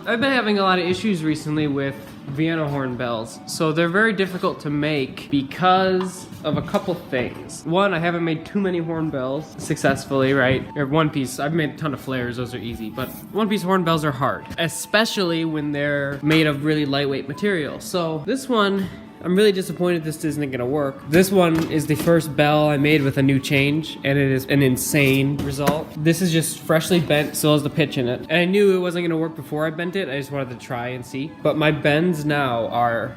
I've been having a lot of issues recently with Vienna horn bells. So they're very difficult to make because of a couple things. One, I haven't made too many horn bells successfully, right? Or one piece, I've made a ton of flares, those are easy, but one piece horn bells are hard, especially when they're made of really lightweight material. So this one, I'm really disappointed this isn't gonna work. This one is the first bell I made with a new change, and it is an insane result. This is just freshly bent, so has the pitch in it. And I knew it wasn't gonna work before I bent it, I just wanted to try and see. But my bends now are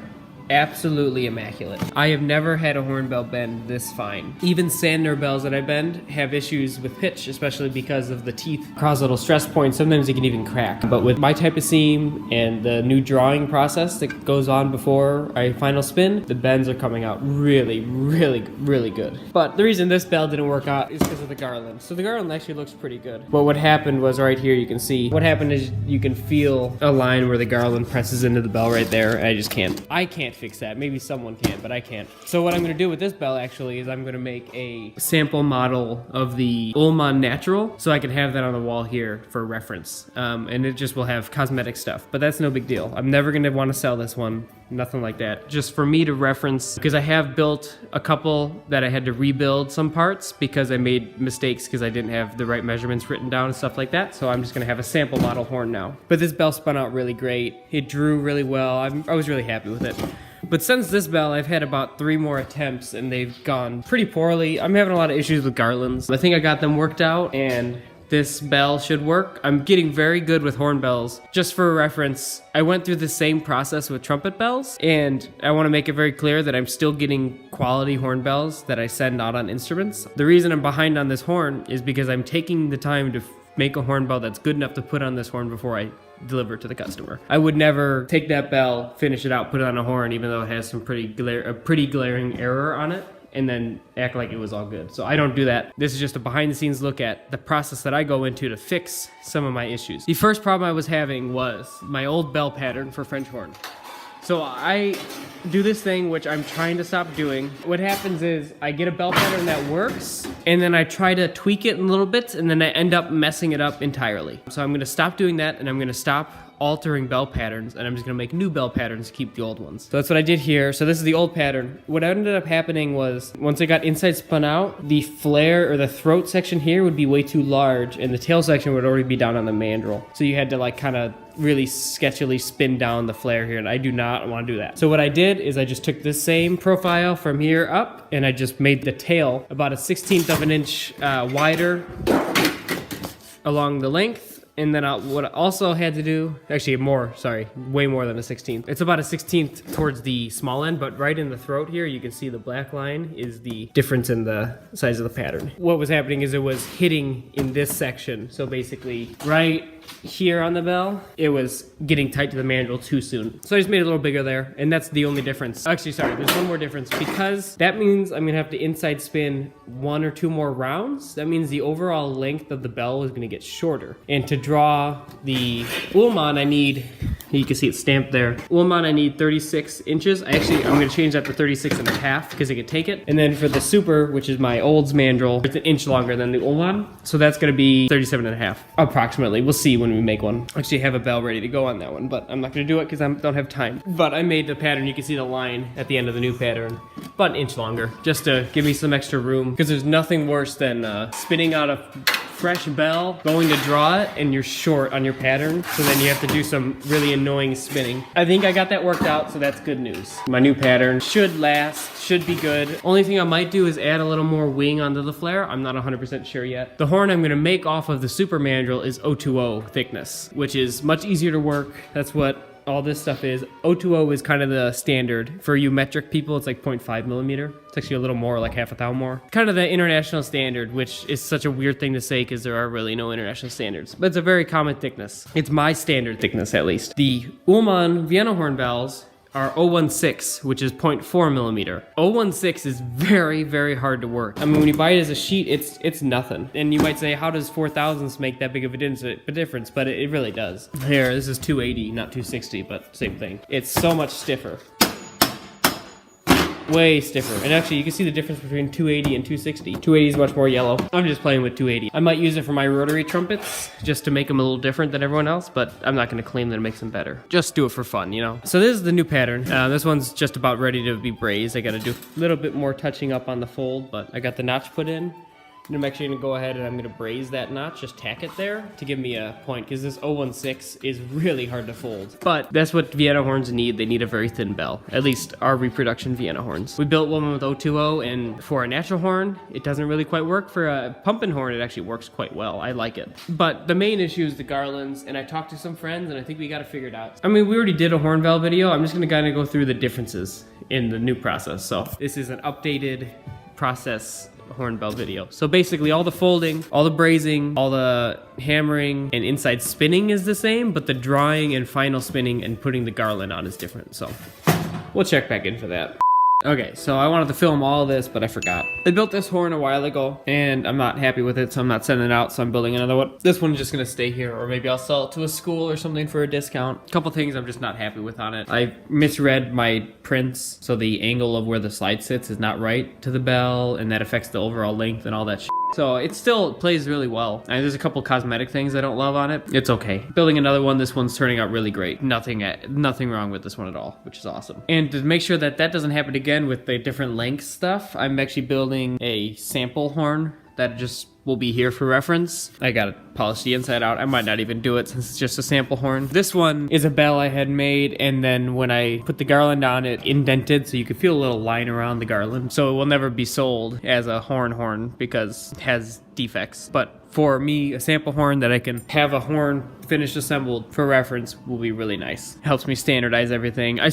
absolutely immaculate. I have never had a horn bell bend this fine. Even sander bells that I bend have issues with pitch, especially because of the teeth cause little stress points. Sometimes they can even crack. But with my type of seam and the new drawing process that goes on before I final spin, the bends are coming out really, really, really good. But the reason this bell didn't work out is because of the Garland. So the Garland actually looks pretty good. But what happened was right here, you can see, what happened is you can feel a line where the Garland presses into the bell right there. I just can't. I can't fix that. Maybe someone can, but I can't. So what I'm gonna do with this bell actually is I'm gonna make a sample model of the Ullmann Natural so I can have that on the wall here for reference. And it just will have cosmetic stuff, but that's no big deal. I'm never gonna wanna sell this one, nothing like that. Just for me to reference, because I have built a couple that I had to rebuild some parts because I made mistakes because I didn't have the right measurements written down and stuff like that. So I'm just gonna have a sample model horn now. But this bell spun out really great. It drew really well. I was really happy with it. But since this bell, I've had about 3 more attempts and they've gone pretty poorly. I'm having a lot of issues with Garlands. I think I got them worked out and this bell should work. I'm getting very good with horn bells. Just for reference, I went through the same process with trumpet bells, and I want to make it very clear that I'm still getting quality horn bells that I send out on instruments. The reason I'm behind on this horn is because I'm taking the time to make a horn bell that's good enough to put on this horn before I deliver it to the customer. I would never take that bell, finish it out, put it on a horn, even though it has some pretty glaring error on it, and then act like it was all good. So I don't do that. This is just a behind the scenes look at the process that I go into to fix some of my issues. The first problem I was having was my old bell pattern for French horn. So I do this thing, which I'm trying to stop doing. What happens is I get a bell pattern that works, and then I try to tweak it in little bits, and then I end up messing it up entirely. So I'm gonna stop doing that, and I'm gonna stop altering bell patterns, and I'm just gonna make new bell patterns to keep the old ones. So that's what I did here. So this is the old pattern. What ended up happening was once I got inside spun out, the flare or the throat section here would be way too large, and the tail section would already be down on the mandrel. So you had to like kind of really sketchily spin down the flare here, and I do not want to do that. So what I did is I just took this same profile from here up, and I just made the tail about a 1/16 of an inch wider along the length. And then what I also had to do, actually way more than a 16th. It's about a 16th towards the small end, but right in the throat here, you can see the black line is the difference in the size of the pattern. What was happening is it was hitting in this section. So basically right here on the bell, it was getting tight to the mandrel too soon. So I just made it a little bigger there, and that's the only difference. Actually, sorry, there's one more difference, because that means I'm gonna have to inside spin 1 or 2 more rounds. That means the overall length of the bell is gonna get shorter. And to draw the Ullmann, I need, you can see it stamped there. Ullmann, I need 36 inches. I'm gonna change that to 36.5 because I can take it. And then for the Super, which is my Olds mandrel, it's an inch longer than the Ullmann. So that's gonna be 37.5, approximately. We'll see when we make one. I actually have a bell ready to go on that one, but I'm not gonna do it because I don't have time. But I made the pattern, you can see the line at the end of the new pattern, about an inch longer, just to give me some extra room, because there's nothing worse than spinning out a fresh bell, going to draw it, and you're short on your pattern, so then you have to do some really annoying spinning. I think I got that worked out, so that's good news. My new pattern should last, should be good. Only thing I might do is add a little more wing onto the flare. I'm not 100% sure yet. The horn I'm gonna make off of the Super mandrel is 020 thickness, which is much easier to work. That's what all this stuff is. 020 is kind of the standard. For you metric people, it's like 0.5 millimeter. It's actually a little more, like half a thou more. Kind of the international standard, which is such a weird thing to say because there are really no international standards. But it's a very common thickness. It's my standard thickness, at least. The Ullmann Vienna horn bells are 016, which is 0.4 millimeter. 016 is very, very hard to work. I mean, when you buy it as a sheet, it's nothing. And you might say, how does 4,000ths make that big of a difference? But it really does. Here, this is 280, not 260, but same thing. It's so much stiffer. way stiffer. And actually, you can see the difference between 280 and 260. 280 is much more yellow. I'm just playing with 280. I might use it for my rotary trumpets just to make them a little different than everyone else, but I'm not going to claim that it makes them better. Just do it for fun, you know? So this is the new pattern. This one's just about ready to be brazed. I got to do a little bit more touching up on the fold, but I got the notch put in. And I'm actually gonna go ahead and I'm gonna braze that notch, just tack it there to give me a point, because this 016 is really hard to fold. But that's what Vienna horns need. They need a very thin bell, at least our reproduction Vienna horns. We built one with 020, and for a natural horn, it doesn't really quite work. For a pumping horn, it actually works quite well. I like it. But the main issue is the Garlands, and I talked to some friends, and I think we got to figure it out. I mean, we already did a horn bell video. I'm just gonna kind of go through the differences in the new process. So this is an updated process horn bell video. So basically all the folding, all the brazing, all the hammering and inside spinning is the same, but the drawing and final spinning and putting the garland on is different. So we'll check back in for that. Okay, so I wanted to film all of this, but I forgot. I built this horn a while ago, and I'm not happy with it, so I'm not sending it out, so I'm building another one. This one's just gonna stay here, or maybe I'll sell it to a school or something for a discount. A couple things I'm just not happy with on it. I misread my prints, so the angle of where the slide sits is not right to the bell, and that affects the overall length and all that shit. So it still plays really well. And there's a couple cosmetic things I don't love on it. It's okay. Building another one, this one's turning out really great. Nothing wrong with this one at all, which is awesome. And to make sure that that doesn't happen again with the different length stuff, I'm actually building a sample horn that just will be here for reference. I gotta polish the inside out. I might not even do it since it's just a sample horn. This one is a bell I had made, and then when I put the garland on it, indented, so you could feel a little line around the garland. So it will never be sold as a horn because it has defects. But for me, a sample horn that I can have a horn finished assembled for reference will be really nice. Helps me standardize everything. I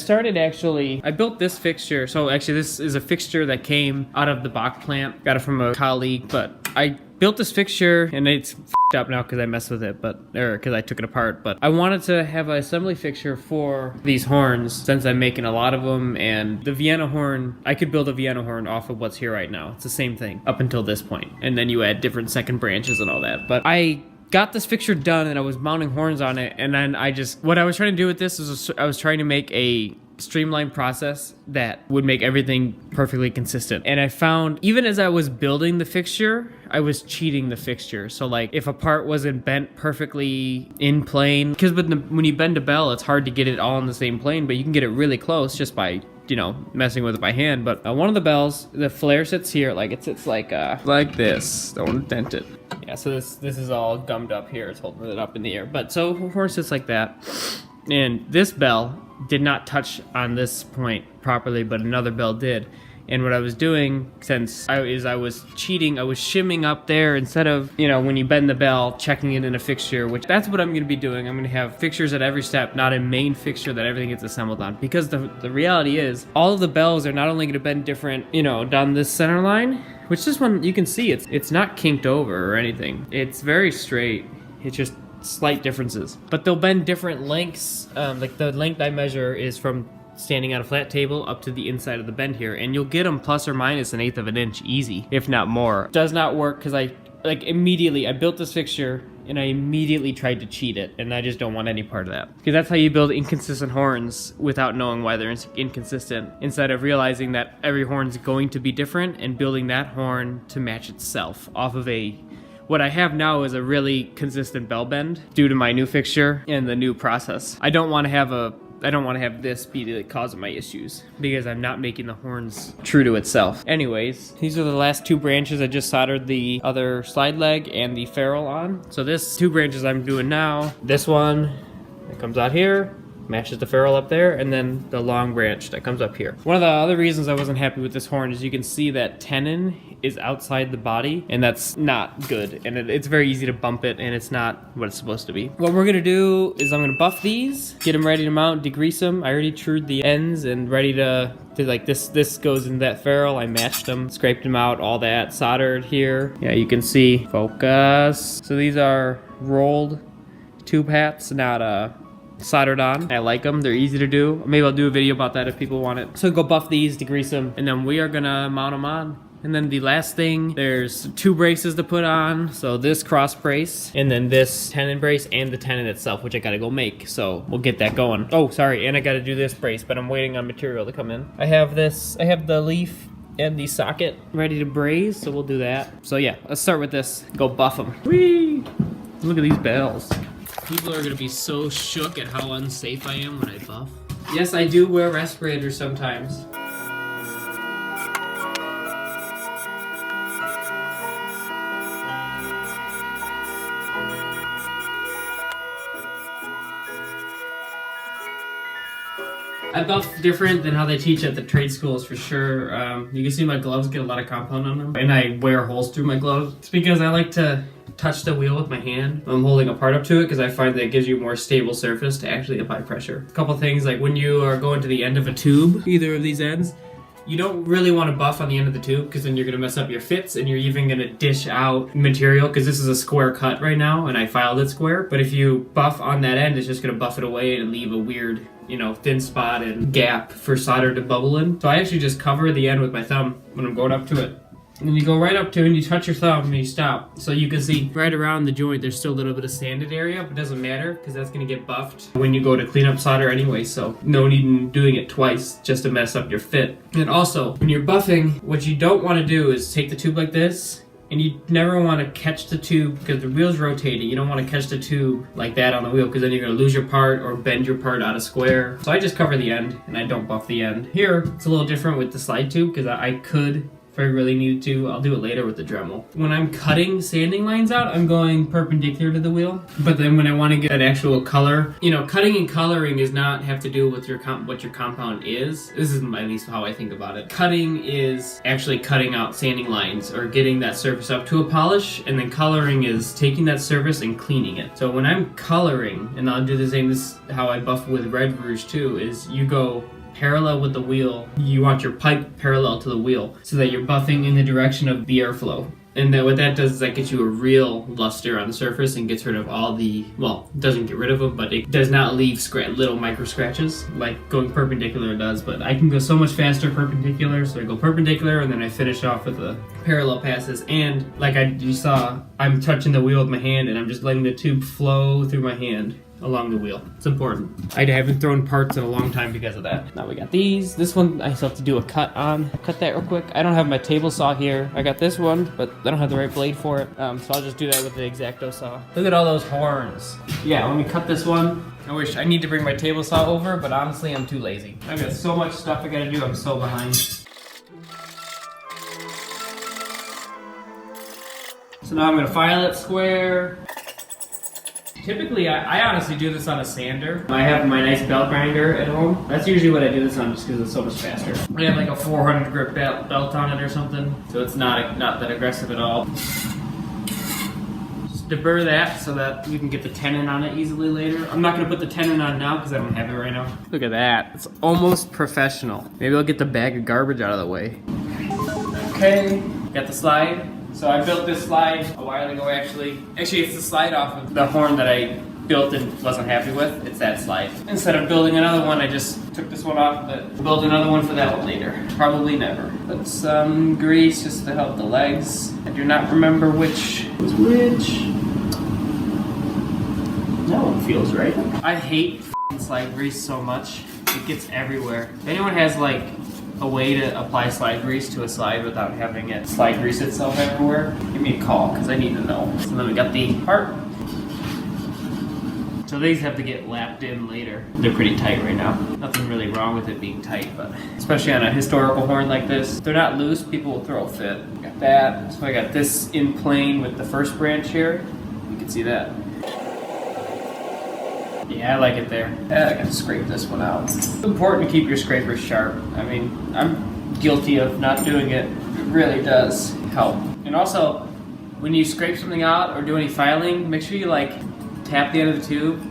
built this fixture. So actually this is a fixture that came out of the Bach plant. Got it from a colleague, but I built this fixture and it's f***ed up now because I messed with it, because I took it apart. But I wanted to have an assembly fixture for these horns since I'm making a lot of them. And the Vienna horn, I could build a Vienna horn off of what's here right now. It's the same thing up until this point. And then you add different second branches and all that. But I got this fixture done and I was mounting horns on it. And then what I was trying to do with this is I was trying to make a streamlined process that would make everything perfectly consistent. And I found, even as I was building the fixture, I was cheating the fixture. So like if a part wasn't bent perfectly in plane, because when you bend a bell, it's hard to get it all in the same plane, but you can get it really close just by, you know, messing with it by hand. But one of the bells, the flare sits here, like it sits like this. Don't dent it. Yeah, so this is all gummed up here. It's holding it up in the air. But so horn sits like that. And this bell did not touch on this point properly, but another bell did. And what I was doing, I was cheating, I was shimming up there instead of, you know, when you bend the bell, checking it in a fixture, which that's what I'm going to be doing. I'm going to have fixtures at every step, not a main fixture that everything gets assembled on. Because the reality is, all of the bells are not only going to bend different, you know, down this center line, which this one, you can see, it's not kinked over or anything. It's very straight. It's just slight differences. But they'll bend different lengths. Like the length I measure is from standing on a flat table up to the inside of the bend here, and you'll get them plus or minus 1/8 of an inch easy, if not more. Does not work because I built this fixture and I immediately tried to cheat it, and I just don't want any part of that. Because that's how you build inconsistent horns without knowing why they're inconsistent, instead of realizing that every horn's going to be different and building that horn to match itself off of what I have now is a really consistent bell bend due to my new fixture and the new process. I don't want to have this be the cause of my issues because I'm not making the horns true to itself. Anyways, these are the last two branches. I just soldered the other slide leg and the ferrule on. So this 2 branches I'm doing now, this one that comes out here, matches the ferrule up there, and then the long branch that comes up here. One of the other reasons I wasn't happy with this horn is you can see that tenon is outside the body, and that's not good. And it's very easy to bump it, and it's not what it's supposed to be. What we're gonna do is I'm gonna buff these, get them ready to mount, degrease them. I already trued the ends and ready to like this goes in that ferrule. I matched them, scraped them out, all that, soldered here. Yeah, you can see, focus. So these are rolled tube hats, not soldered on. I like them. They're easy to do. Maybe I'll do a video about that if people want it. So go buff these, degrease them, and then we are gonna mount them on And then the last thing, there's 2 braces to put on. So this cross brace, and then this tenon brace, and the tenon itself, which I gotta go make. So we'll get that going. Oh, sorry, and I gotta do this brace, but I'm waiting on material to come in. I have the leaf and the socket ready to braze, so we'll do that. So yeah, let's start with this. Go buff them. Whee! Look at these bells. People are gonna be so shook at how unsafe I am when I buff. Yes, I do wear respirators sometimes. I buff different than how they teach at the trade schools for sure. You can see my gloves get a lot of compound on them, and I wear holes through my gloves. It's because I like to touch the wheel with my hand when I'm holding a part up to it, because I find that it gives you a more stable surface to actually apply pressure. A couple things, like when you are going to the end of a tube, either of these ends, you don't really want to buff on the end of the tube, because then you're going to mess up your fits, and you're even going to dish out material, because this is a square cut right now and I filed it square. But if you buff on that end, it's just going to buff it away and leave a weird, you know, thin spot and gap for solder to bubble in. So I actually just cover the end with my thumb when I'm going up to it. And then you go right up to it and you touch your thumb and you stop. So you can see right around the joint there's still a little bit of sanded area, but it doesn't matter because that's going to get buffed when you go to clean up solder anyway. So no need in doing it twice just to mess up your fit. And also, when you're buffing, what you don't want to do is take the tube like this, and you never want to catch the tube because the wheel's rotating. You don't want to catch the tube like that on the wheel, because then you're going to lose your part or bend your part out of square. So I just cover the end and I don't buff the end. Here, it's a little different with the slide tube, because I could, if I really needed to, I'll do it later with the Dremel. When I'm cutting sanding lines out, I'm going perpendicular to the wheel. But then when I want to get an actual color, you know, cutting and coloring does not have to do with what your compound is. This is at least how I think about it. Cutting is actually cutting out sanding lines or getting that surface up to a polish, and then coloring is taking that surface and cleaning it. So when I'm coloring, and I'll do the same, this is how I buff with red rouge too, is you go parallel with the wheel. You want your pipe parallel to the wheel so that you're buffing in the direction of the airflow. And then what that does is that gets you a real luster on the surface and gets rid of all the, well, it doesn't get rid of them, but it does not leave little micro scratches like going perpendicular does. But I can go so much faster perpendicular, so I go perpendicular and then I finish off with the parallel passes. And like you saw, I'm touching the wheel with my hand and I'm just letting the tube flow through my hand along the wheel. It's important. I haven't thrown parts in a long time because of that. Now we got these. This one I still have to do a cut on. I'll cut that real quick. I don't have my table saw here. I got this one, but I don't have the right blade for it. So I'll just do that with the X-Acto saw. Look at all those horns. Yeah, let me cut this one. I need to bring my table saw over, but honestly, I'm too lazy. I've got so much stuff I gotta do. I'm so behind. So now I'm gonna file it square. Typically, I honestly do this on a sander. I have my nice belt grinder at home. That's usually what I do this on, just because it's so much faster. I have like a 400 grip belt on it or something, so it's not that aggressive at all. Just deburr that so that you can get the tenon on it easily later. I'm not going to put the tenon on now because I don't have it right now. Look at that. It's almost professional. Maybe I'll get the bag of garbage out of the way. Okay, got the slide. So I built this slide a while ago actually. Actually, it's the slide off of the horn that I built and wasn't happy with. It's that slide. Instead of building another one, I just took this one off, but build another one for that one later. Probably never. Put some grease just to help the legs. I do not remember which was which. That one feels right. I hate slide grease so much. It gets everywhere. If anyone has like a way to apply slide grease to a slide without having it slide grease itself everywhere, give me a call because I need to know. So then we got the part. So these have to get lapped in later. They're pretty tight right now. Nothing really wrong with it being tight, but especially on a historical horn like this, if they're not loose, people will throw a fit. Got that. So I got this in plane with the first branch here. You can see that. Yeah, I like it there. I gotta scrape this one out. It's important to keep your scraper sharp. I mean, I'm guilty of not doing it. It really does help. And also, when you scrape something out or do any filing, make sure you like tap the end of the tube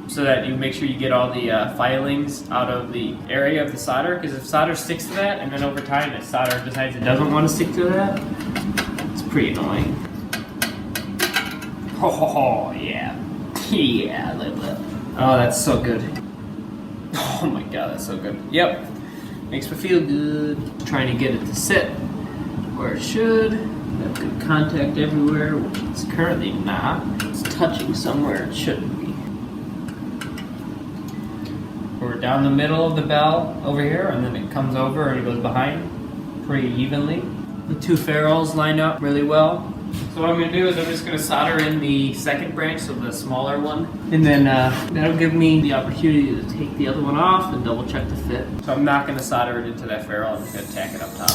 so that you make sure you get all the filings out of the area of the solder. Because if solder sticks to that, and then over time the solder decides it doesn't want to stick to that, it's pretty annoying. Oh yeah. Yeah, I love that. Oh, that's so good. Oh my god, that's so good. Yep. Makes me feel good. Trying to get it to sit where it should. Have good contact everywhere. It's currently not. It's touching somewhere it shouldn't be. We're down the middle of the bell over here, and then it comes over and it goes behind pretty evenly. The two ferrules line up really well. So what I'm going to do is I'm just going to solder in the second branch, so the smaller one, and then that'll give me the opportunity to take the other one off and double check the fit. So I'm not going to solder it into that ferrule, I'm just going to tack it up top.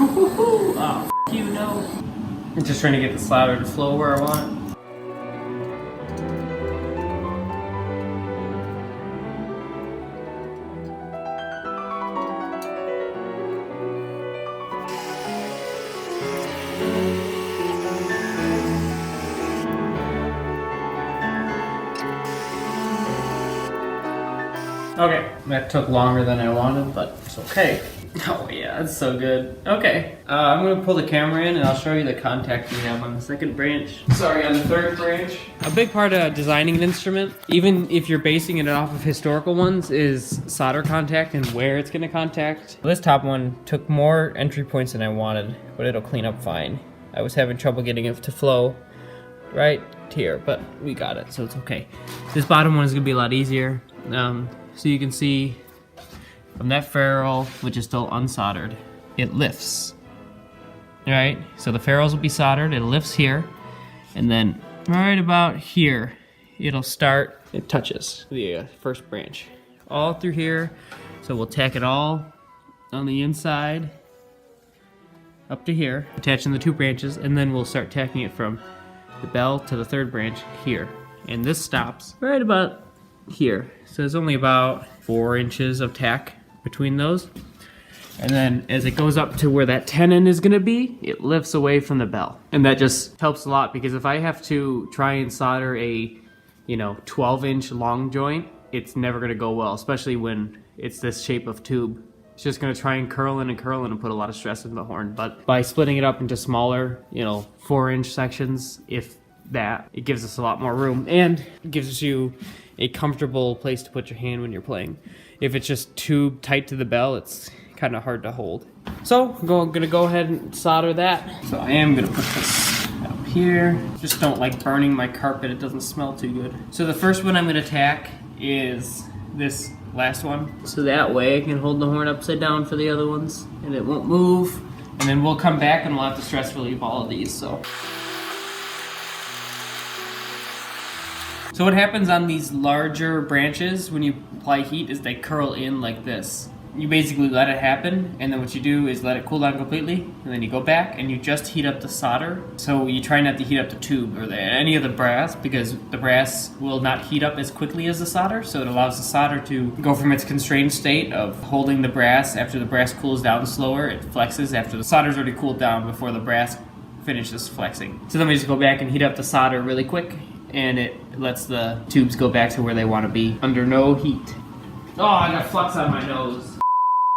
Oh, you know. I'm just trying to get the solder to flow where I want it. Okay, that took longer than I wanted, but it's okay. Oh yeah, that's so good. Okay, I'm gonna pull the camera in and I'll show you the contact we have on the second branch. Sorry, on the third branch. A big part of designing an instrument, even if you're basing it off of historical ones, is solder contact and where it's gonna contact. This top one took more entry points than I wanted, but it'll clean up fine. I was having trouble getting it to flow right here, but we got it, so it's okay. This bottom one is gonna be a lot easier. So you can see from that ferrule, which is still unsoldered, it lifts. Right? So the ferrules will be soldered, it lifts here, and then right about here, it'll start, it touches the first branch. All through here, so we'll tack it all on the inside, up to here, attaching the two branches, and then we'll start tacking it from the bell to the third branch here. And this stops right about here. So there's only about 4 inches of tack between those. And then as it goes up to where that tenon is gonna be, it lifts away from the bell. And that just helps a lot, because if I have to try and solder a 12-inch long joint, it's never gonna go well, especially when it's this shape of tube. It's just gonna try and curl in and put a lot of stress in the horn. But by splitting it up into smaller, 4-inch sections, if that, it gives us a lot more room, and it gives you a comfortable place to put your hand when you're playing. If it's just too tight to the bell, it's kind of hard to hold. So I'm gonna go ahead and solder that. So I am gonna put this up here. Just don't like burning my carpet, it doesn't smell too good. So the first one I'm gonna tack is this last one. So that way I can hold the horn upside down for the other ones and it won't move. And then we'll come back and we'll have to stress relieve all of these. So what happens on these larger branches when you apply heat is they curl in like this. You basically let it happen, and then what you do is let it cool down completely, and then you go back and you just heat up the solder. So you try not to heat up the tube or any of the brass, because the brass will not heat up as quickly as the solder, so it allows the solder to go from its constrained state of holding the brass. After the brass cools down slower, it flexes after the solder's already cooled down before the brass finishes flexing. So then we just go back and heat up the solder really quick, and it lets the tubes go back to where they want to be under no heat. Oh, I got flux on my nose.